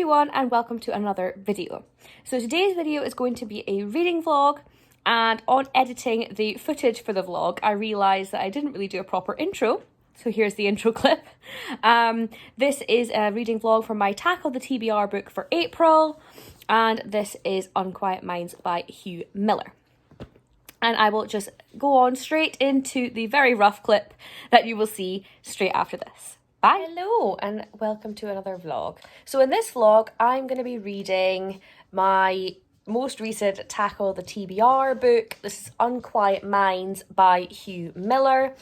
everyone and welcome to another video. So today's video is going to be a reading vlog, and on editing the footage for the vlog I realised that I didn't really do a proper intro. So here's the intro clip. This is a reading vlog from my Tackle the TBR book for April, and this is Unquiet Minds by Hugh Miller. And I will just go on straight into the very rough clip that you will see straight after this. Bye. Hello and welcome to another vlog. So in this vlog I'm going to be reading my most recent Tackle the TBR book. This is Unquiet Minds by Hugh Miller.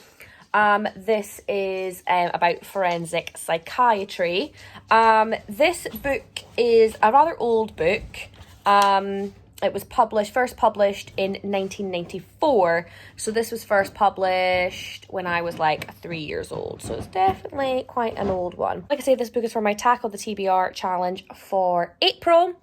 This is about forensic psychiatry. This book is a rather old book. It was first published in 1994. So this was first published when I was like 3 years old. So it's definitely quite an old one. Like I say, this book is for my Tackle the TBR challenge for April,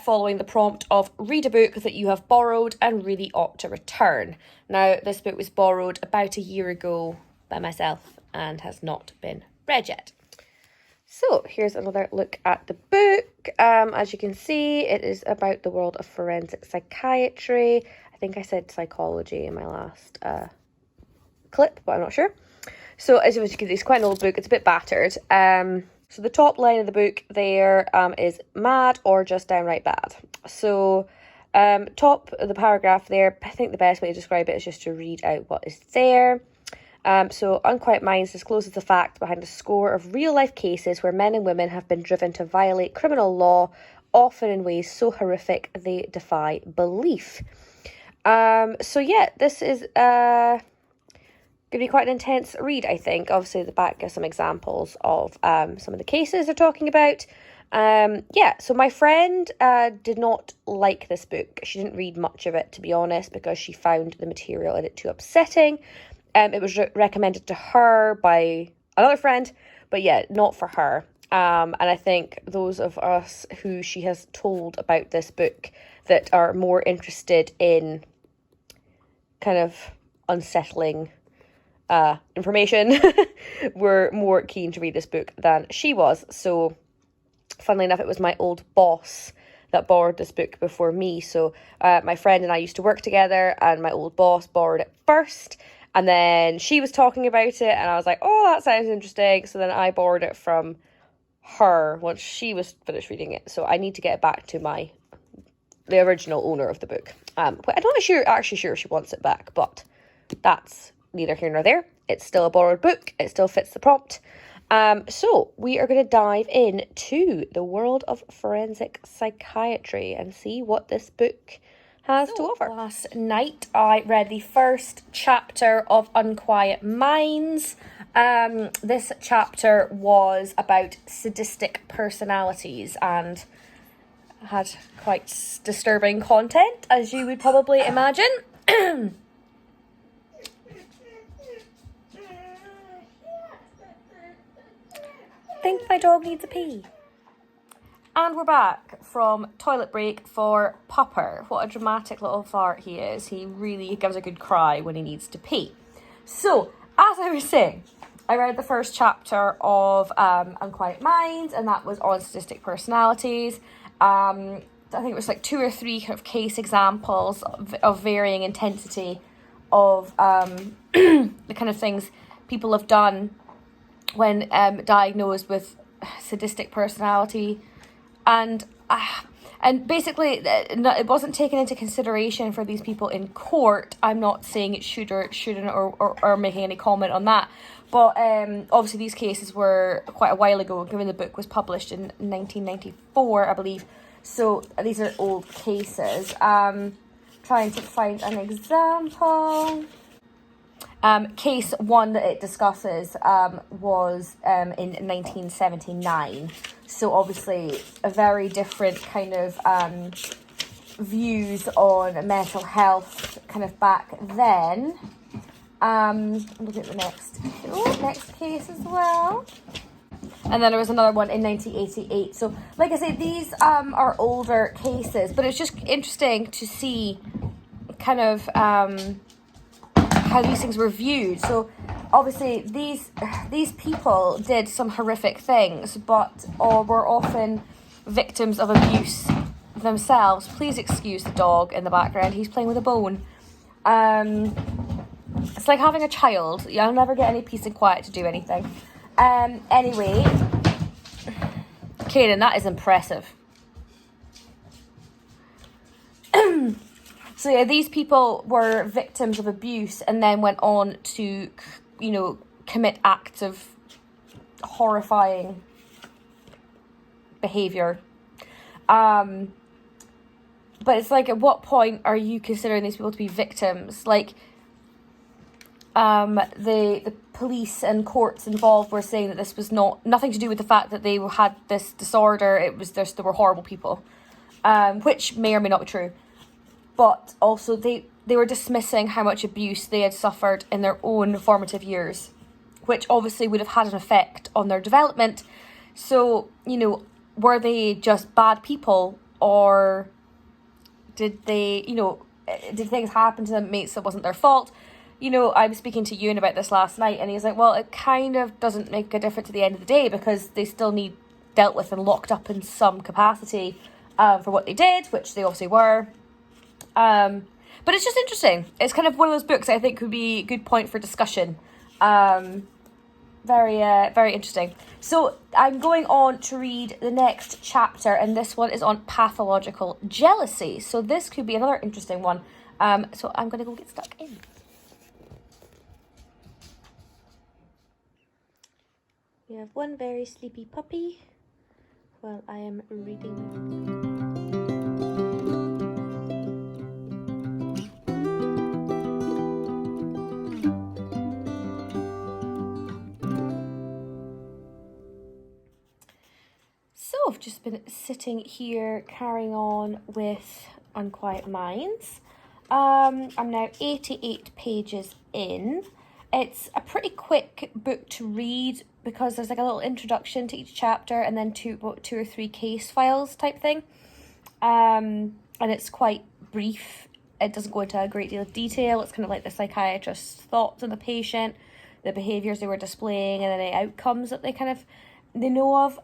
following the prompt of read a book that you have borrowed and really ought to return. Now, this book was borrowed about a year ago by myself and has not been read yet. So here's another look at the book. As you can see, it is about the world of forensic psychiatry. I think I said psychology in my last clip, but I'm not sure. So as you can see, it's quite an old book. It's a bit battered. So the top line of the book there is mad or just downright bad. So top of the paragraph there, I think the best way to describe it is just to read out what is there. So Unquiet Minds discloses the fact behind a score of real-life cases where men and women have been driven to violate criminal law, often in ways so horrific they defy belief. So yeah, this is going to be quite an intense read, I think. Obviously, the back gives some examples of some of the cases they're talking about. Yeah, so my friend did not like this book. She didn't read much of it, to be honest, because she found the material in it too upsetting. It was recommended to her by another friend, but yeah, not for her. And I think those of us who she has told about this book that are more interested in kind of unsettling information were more keen to read this book than she was. So funnily enough, it was my old boss that borrowed this book before me. So my friend and I used to work together, and my old boss borrowed it first. And then she was talking about it, and I was like, oh, that sounds interesting. So then I borrowed it from her once she was finished reading it. So I need to get it back to the original owner of the book. But I'm not actually sure if she wants it back, but that's neither here nor there. It's still a borrowed book. It still fits the prompt. So we are going to dive into the world of forensic psychiatry and see what this book has to offer. Last night I read the first chapter of Unquiet Minds. This chapter was about sadistic personalities and had quite disturbing content, as you would probably imagine. I think my dog needs a pee. And we're back from toilet break for Pupper. What a dramatic little fart he is. He really gives a good cry when he needs to pee. So, as I was saying, I read the first chapter of Unquiet Minds, and that was on sadistic personalities. I think it was like 2 or 3 kind of case examples of varying intensity of the kind of things people have done when diagnosed with sadistic personality. And basically, it wasn't taken into consideration for these people in court. I'm not saying it should or it shouldn't or making any comment on that. But obviously, these cases were quite a while ago, given the book was published in 1994, I believe. So these are old cases. Trying to find an example. Case 1 that it discusses was in 1979. So obviously a very different kind of views on mental health kind of back then. Look at the next case as well. And then there was another one in 1988. So like I say, these are older cases, but it's just interesting to see kind of how these things were viewed. So obviously these people did some horrific things, but were often victims of abuse themselves. Please excuse the dog in the background. He's playing with a bone. It's like having a child. You'll never get any peace and quiet to do anything. Anyway, Kaden, that is impressive. So yeah, these people were victims of abuse and then went on to, commit acts of horrifying behaviour. But it's like, at what point are you considering these people to be victims? Like, the police and courts involved were saying that this was nothing to do with the fact that they had this disorder. It was just, they were horrible people, which may or may not be true. But also they were dismissing how much abuse they had suffered in their own formative years, which obviously would have had an effect on their development. So, were they just bad people, or did they, did things happen to them, mates, that wasn't their fault? I was speaking to Ewan about this last night, and he's like, well, it kind of doesn't make a difference at the end of the day, because they still need dealt with and locked up in some capacity for what they did, which they obviously were. But it's just interesting. It's kind of one of those books I think would be a good point for discussion. Very interesting. So I'm going on to read the next chapter, and this one is on pathological jealousy. So this could be another interesting one. So I'm going to go get stuck in. We have one very sleepy puppy while I am reading. So I've just been sitting here carrying on with Unquiet Minds. I'm now 88 pages in. It's a pretty quick book to read because there's like a little introduction to each chapter and then two or three case files type thing. And it's quite brief. It doesn't go into a great deal of detail. It's kind of like the psychiatrist's thoughts on the patient, the behaviours they were displaying, and then the outcomes that they know of.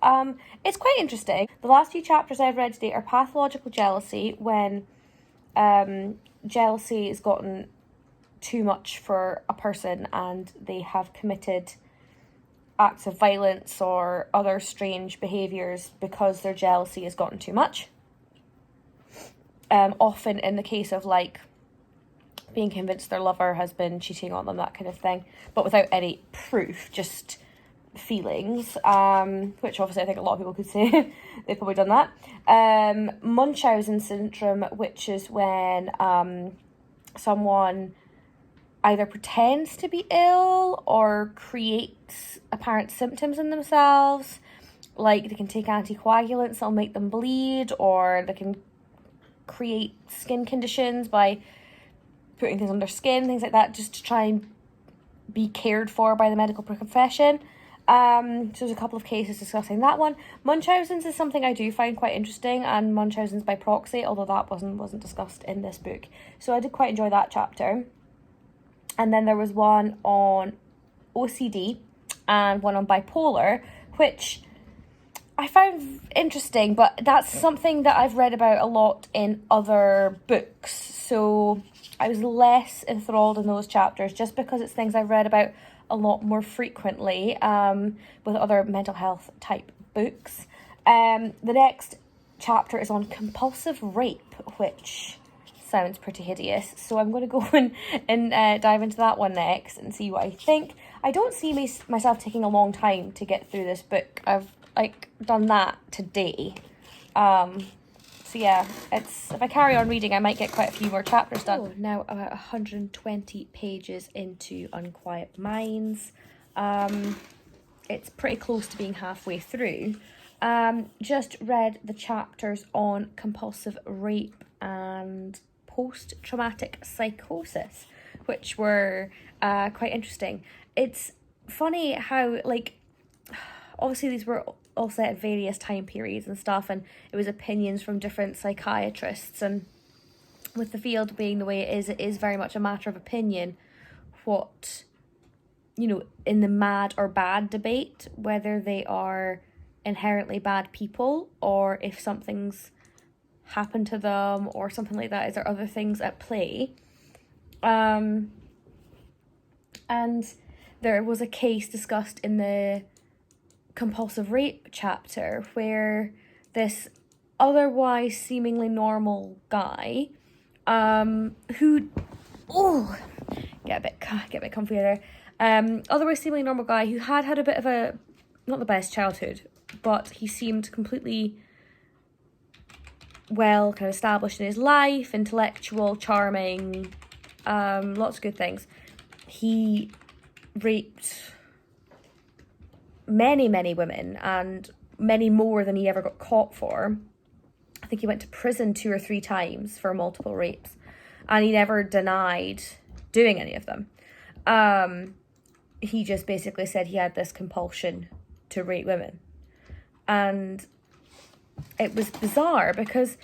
It's quite interesting. The last few chapters I've read today are pathological jealousy, when jealousy has gotten too much for a person and they have committed acts of violence or other strange behaviours because their jealousy has gotten too much. Often in the case of like being convinced their lover has been cheating on them, that kind of thing, but without any proof, just feelings, which obviously I think a lot of people could say they've probably done that. Munchausen syndrome, which is when someone either pretends to be ill or creates apparent symptoms in themselves, like they can take anticoagulants that'll make them bleed, or they can create skin conditions by putting things on their skin, things like that, just to try and be cared for by the medical profession. So there's a couple of cases discussing that one. Munchausen's is something I do find quite interesting, and Munchausen's by proxy, although that wasn't discussed in this book. So I did quite enjoy that chapter. And then there was one on OCD and one on bipolar, which I found interesting, but that's something that I've read about a lot in other books. So I was less enthralled in those chapters just because it's things I've read about a lot more frequently with other mental health type books. The next chapter is on compulsive rape, which sounds pretty hideous. So I'm going to go and dive into that one next and see what I think. I don't see myself taking a long time to get through this book. I've done that today. So yeah, if I carry on reading, I might get quite a few more chapters done. Oh, now about 120 pages into Unquiet Minds. It's pretty close to being halfway through. Just read the chapters on compulsive rape and post-traumatic psychosis, which were quite interesting. It's funny how, obviously these were all set at various time periods and stuff, and it was opinions from different psychiatrists, and with the field being the way it is very much a matter of opinion what, in the mad or bad debate, whether they are inherently bad people, or if something's happened to them or something like that. Is there other things at play? And there was a case discussed in the compulsive rape chapter where this otherwise seemingly normal guy, who, get a bit comfy there. Otherwise seemingly normal guy who had a bit of a, not the best childhood, but he seemed completely well kind of established in his life, intellectual, charming, lots of good things. He raped many women, and many more than he ever got caught for. I think he went to prison 2 or 3 times for multiple rapes, and he never denied doing any of them. He just basically said he had this compulsion to rape women. And it was bizarre because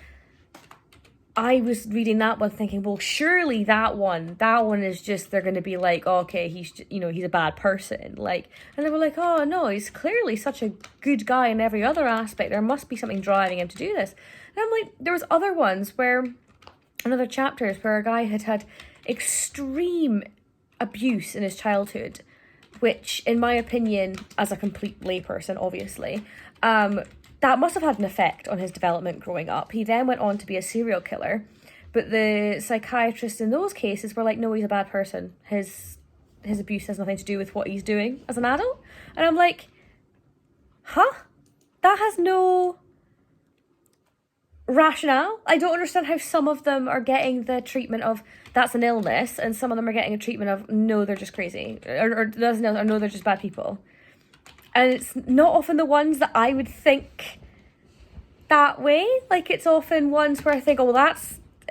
I was reading that one thinking, well, surely that one is just, they're going to be like, oh, okay, he's a bad person. Like, and they were like, oh no, he's clearly such a good guy in every other aspect. There must be something driving him to do this. And I'm like, there was other ones where, another chapters where a guy had extreme abuse in his childhood, which in my opinion, as a complete layperson, obviously, that must have had an effect on his development growing up. He then went on to be a serial killer, but the psychiatrists in those cases were like, no, he's a bad person. His abuse has nothing to do with what he's doing as an adult. And I'm like, huh? That has no rationale. I don't understand how some of them are getting the treatment of that's an illness, and some of them are getting a treatment of no, they're just crazy, or no, they're just bad people. And it's not often the ones that I would think that way. Like, it's often ones where I think, oh,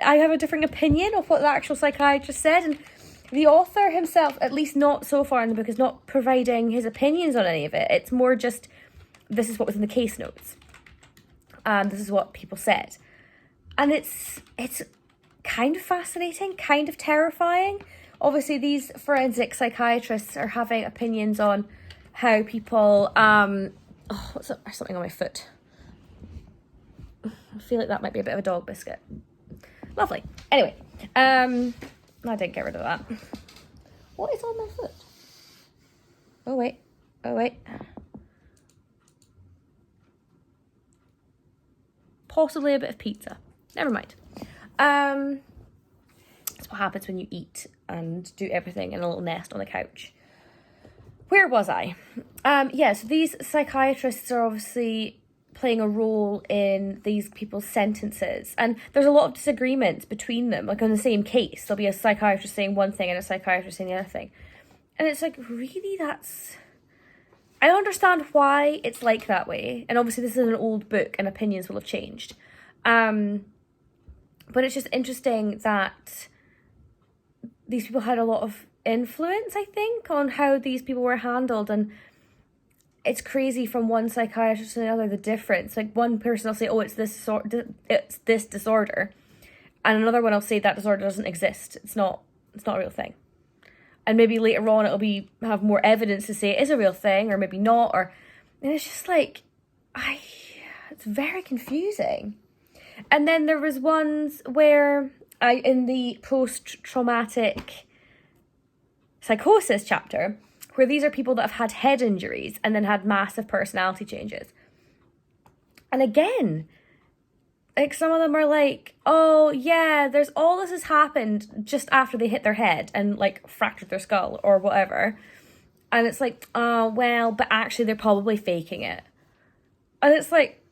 I have a different opinion of what the actual psychiatrist said. And the author himself, at least not so far in the book, is not providing his opinions on any of it. It's more just, this is what was in the case notes. And this is what people said. And it's kind of fascinating, kind of terrifying. Obviously, these forensic psychiatrists are having opinions on how people, there's something on my foot. I feel like that might be a bit of a dog biscuit. Lovely. Anyway, I didn't get rid of that. What is on my foot? Oh, wait. Possibly a bit of pizza. Never mind. That's what happens when you eat and do everything in a little nest on the couch. Where was I? So these psychiatrists are obviously playing a role in these people's sentences. And there's a lot of disagreements between them. Like, on the same case, there'll be a psychiatrist saying one thing and a psychiatrist saying the other thing. And it's like, really, I don't understand why it's like that way. And obviously this is an old book and opinions will have changed. But it's just interesting that these people had a lot of influence, I think, on how these people were handled. And it's crazy from one psychiatrist to another, the difference. Like, one person will say, oh, it's this disorder, and another one will say that disorder doesn't exist. It's not a real thing. And maybe later on it'll have more evidence to say it is a real thing, or maybe not. And it's just like, it's very confusing. And then there was ones where in the post-traumatic psychosis chapter, where these are people that have had head injuries and then had massive personality changes. And again, like, some of them are like, oh yeah, there's all this has happened just after they hit their head and like fractured their skull or whatever. And it's like, oh, well, but actually they're probably faking it. And it's like,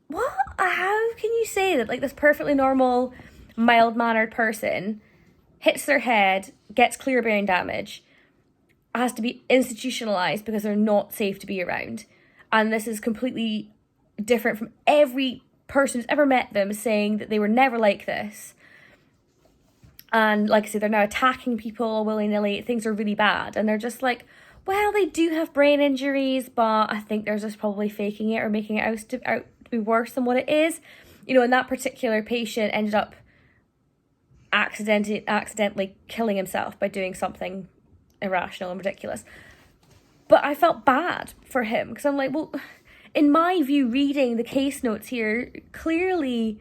what? How can you say that, like, this perfectly normal, mild-mannered person hits their head, gets clear brain damage, has to be institutionalized because they're not safe to be around. And this is completely different from every person who's ever met them saying that they were never like this. And like I said, they're now attacking people willy-nilly. Things are really bad. And they're just like, well, they do have brain injuries, but I think they're just probably faking it or making it out to be worse than what it is. And that particular patient ended up accidentally killing himself by doing something irrational and ridiculous. But I felt bad for him because I'm like, well, in my view, reading the case notes here, clearly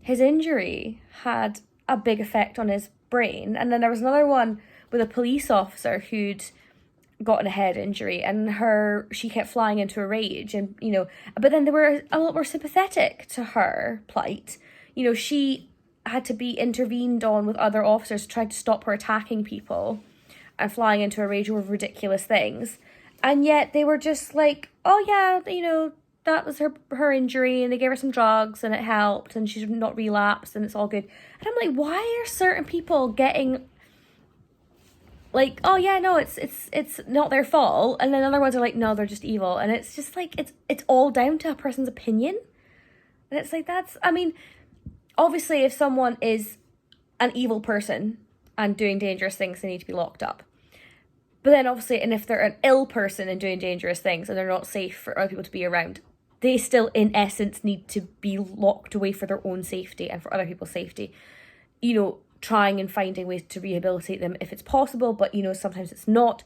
his injury had a big effect on his brain. And then there was another one with a police officer who'd gotten a head injury, and she kept flying into a rage, and but then they were a lot more sympathetic to her plight. She had to be intervened on with other officers to try to stop her attacking people and flying into a rage over ridiculous things. And yet they were just like, oh yeah, that was her injury, and they gave her some drugs and it helped and she's not relapsed and it's all good. And I'm like, why are certain people getting like, oh yeah, no, it's not their fault, and then other ones are like, no, they're just evil. And it's just like, it's all down to a person's opinion. And it's like, obviously if someone is an evil person and doing dangerous things, they need to be locked up. But then obviously, and if they're an ill person and doing dangerous things and they're not safe for other people to be around, they still in essence need to be locked away for their own safety and for other people's safety. Trying and finding ways to rehabilitate them if it's possible, but sometimes it's not.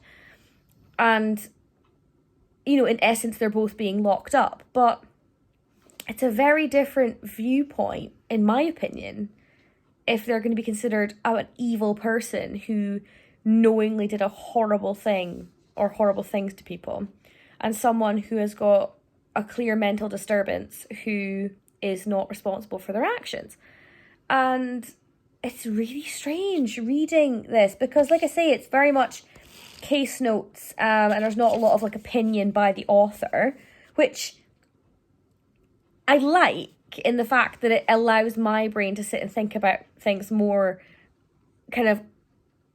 And in essence, they're both being locked up. But it's a very different viewpoint, in my opinion, if they're going to be considered an evil person who knowingly did a horrible thing or horrible things to people, and someone who has got a clear mental disturbance who is not responsible for their actions. And it's really strange reading this because, like I say, it's very much case notes, and there's not a lot of opinion by the author, which I like in the fact that it allows my brain to sit and think about things more kind of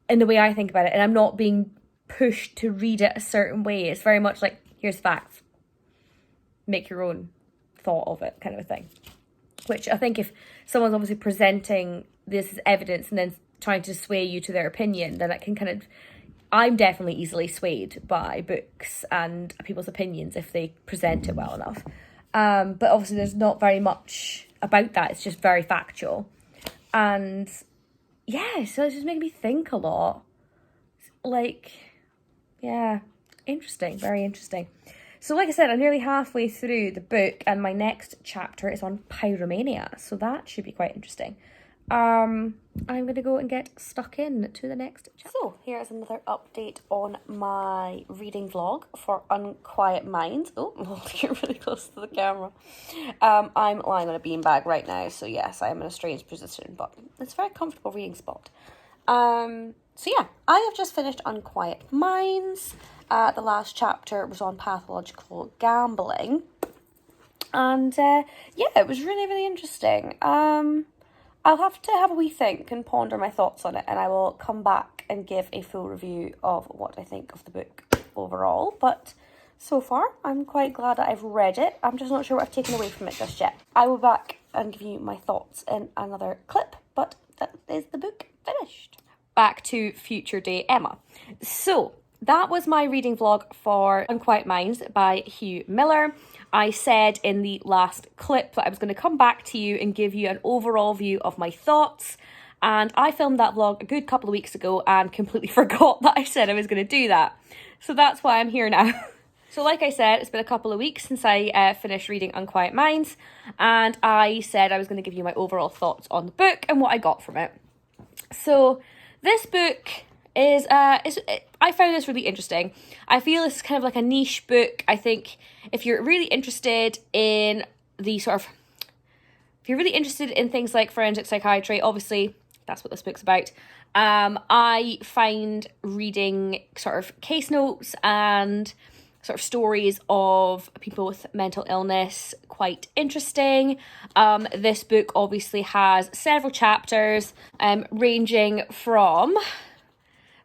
in the way I think about it, and I'm not being pushed to read it a certain way. It's very much like, here's facts, make your own thought of it, kind of a thing. Which I think if someone's obviously presenting this as evidence and then trying to sway you to their opinion, then it can I'm definitely easily swayed by books and people's opinions if they present it well enough. But obviously there's not very much about that. It's just very factual. And yeah, so it's just making me think a lot. Interesting, very interesting. So like I said, I'm nearly halfway through the book and my next chapter is on pyromania. So that should be quite interesting. I'm going to go and get stuck in to the next chapter. So here's another update on my reading vlog for Unquiet Minds. Oh, you're really close to the camera. I'm lying on a beanbag right now. So yes, I am in a strange position, but it's a very comfortable reading spot. So yeah, I have just finished Unquiet Minds. The last chapter was on pathological gambling. And it was really, really interesting. I'll have to have a wee think and ponder my thoughts on it, and I will come back and give a full review of what I think of the book overall. But so far, I'm quite glad that I've read it. I'm just not sure what I've taken away from it just yet. I will back and give you my thoughts in another clip, but that is the book finished. Back to future day Emma. So that was my reading vlog for Unquiet Minds by Hugh Miller. I said in the last clip that I was going to come back to you and give you an overall view of my thoughts. And I filmed that vlog a good couple of weeks ago and completely forgot that I said I was going to do that. So that's why I'm here now. So like I said, it's been a couple of weeks since I finished reading Unquiet Minds. And I said I was going to give you my overall thoughts on the book and what I got from it. So this book is I found this really interesting. I feel it's kind of like a niche book. I think if you're really interested in if you're really interested in things like forensic psychiatry, obviously that's what this book's about. I find reading sort of case notes and sort of stories of people with mental illness quite interesting. This book obviously has several chapters ranging from...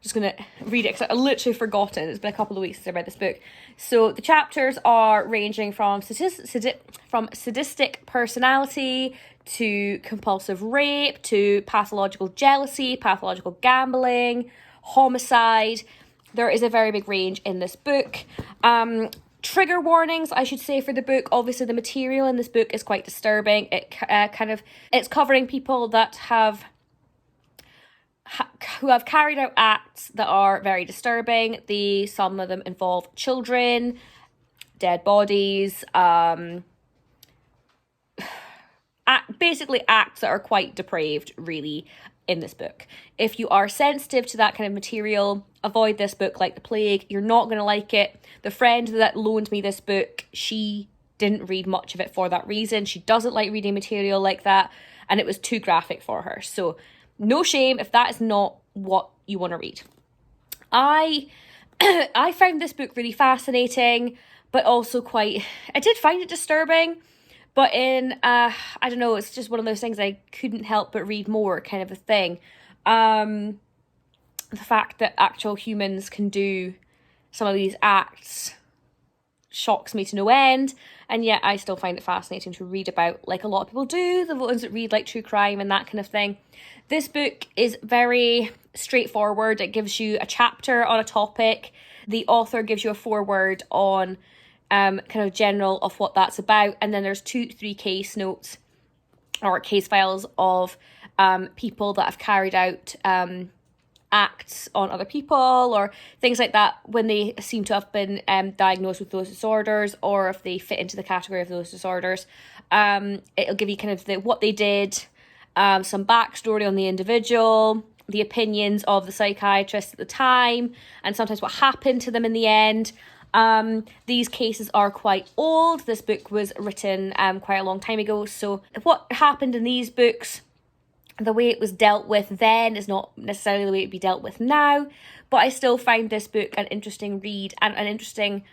just going to read it because I've literally forgotten. It's been a couple of weeks since I read this book. So the chapters are ranging from sadistic personality to compulsive rape to pathological jealousy, pathological gambling, homicide. There is a very big range in this book. Trigger warnings, I should say, for the book. Obviously, the material in this book is quite disturbing. It's covering people that who have carried out acts that are very disturbing. Some of them involve children, dead bodies, basically acts that are quite depraved, really, in this book. If you are sensitive to that kind of material, avoid this book like the plague. You're not going to like it. The friend that loaned me this book, she didn't read much of it for that reason. She doesn't like reading material like that, and it was too graphic for her. So no shame if that is not what you want to read. I found this book really fascinating, but also I did find it disturbing. But I don't know, it's just one of those things I couldn't help but read more kind of a thing. The fact that actual humans can do some of these acts shocks me to no end. And yet I still find it fascinating to read about, like a lot of people do, the ones that read like true crime and that kind of thing. This book is very straightforward. It gives you a chapter on a topic. The author gives you a foreword on kind of general of what that's about, and then there's 2-3 case notes or case files of people that have carried out acts on other people or things like that when they seem to have been diagnosed with those disorders, or if they fit into the category of those disorders. It'll give you kind of what they did, some backstory on the individual, the opinions of the psychiatrist at the time, and sometimes what happened to them in the end. These cases are quite old. This book was written quite a long time ago, so what happened in these books, the way it was dealt with then is not necessarily the way it'd be dealt with now, but I still find this book an interesting read and an interesting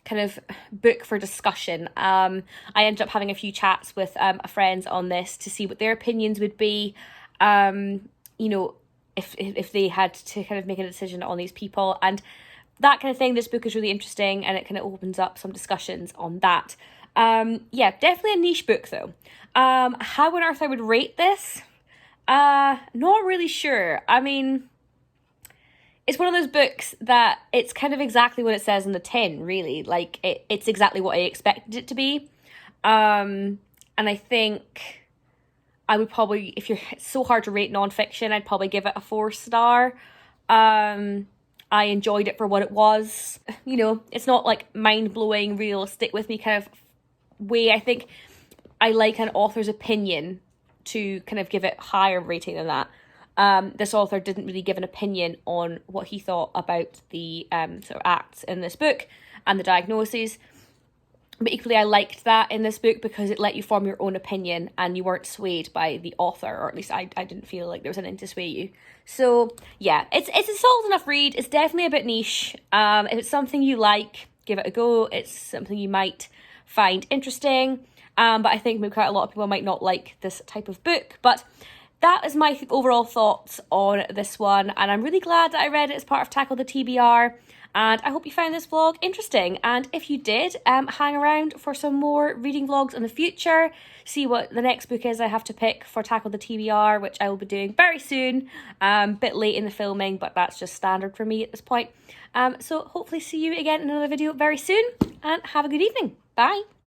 kind of book for discussion. I ended up having a few chats with friends on this to see what their opinions would be, if they had to kind of make a decision on these people and that kind of thing. This book is really interesting and it kind of opens up some discussions on that. Definitely a niche book though. How on earth I would rate this? Not really sure. I mean, it's one of those books that it's kind of exactly what it says in the tin, really. Like, it's exactly what I expected it to be. And I think I would probably, if it's so hard to rate nonfiction, I'd probably give it a 4-star. I enjoyed it for what it was. It's not like mind-blowing, realistic with me kind of way. I think I like an author's opinion to kind of give it higher rating than that. This author didn't really give an opinion on what he thought about the sort of acts in this book and the diagnoses. But equally, I liked that in this book because it let you form your own opinion and you weren't swayed by the author, or at least I didn't feel like there was anything to sway you. So yeah, it's a solid enough read. It's definitely a bit niche. If it's something you like, give it a go. It's something you might find interesting. But I think maybe quite a lot of people might not like this type of book. But that is my overall thoughts on this one. And I'm really glad that I read it as part of Tackle the TBR. And I hope you found this vlog interesting. And if you did, hang around for some more reading vlogs in the future. See what the next book is I have to pick for Tackle the TBR, which I will be doing very soon. Bit late in the filming, but that's just standard for me at this point. So hopefully see you again in another video very soon. And have a good evening. Bye.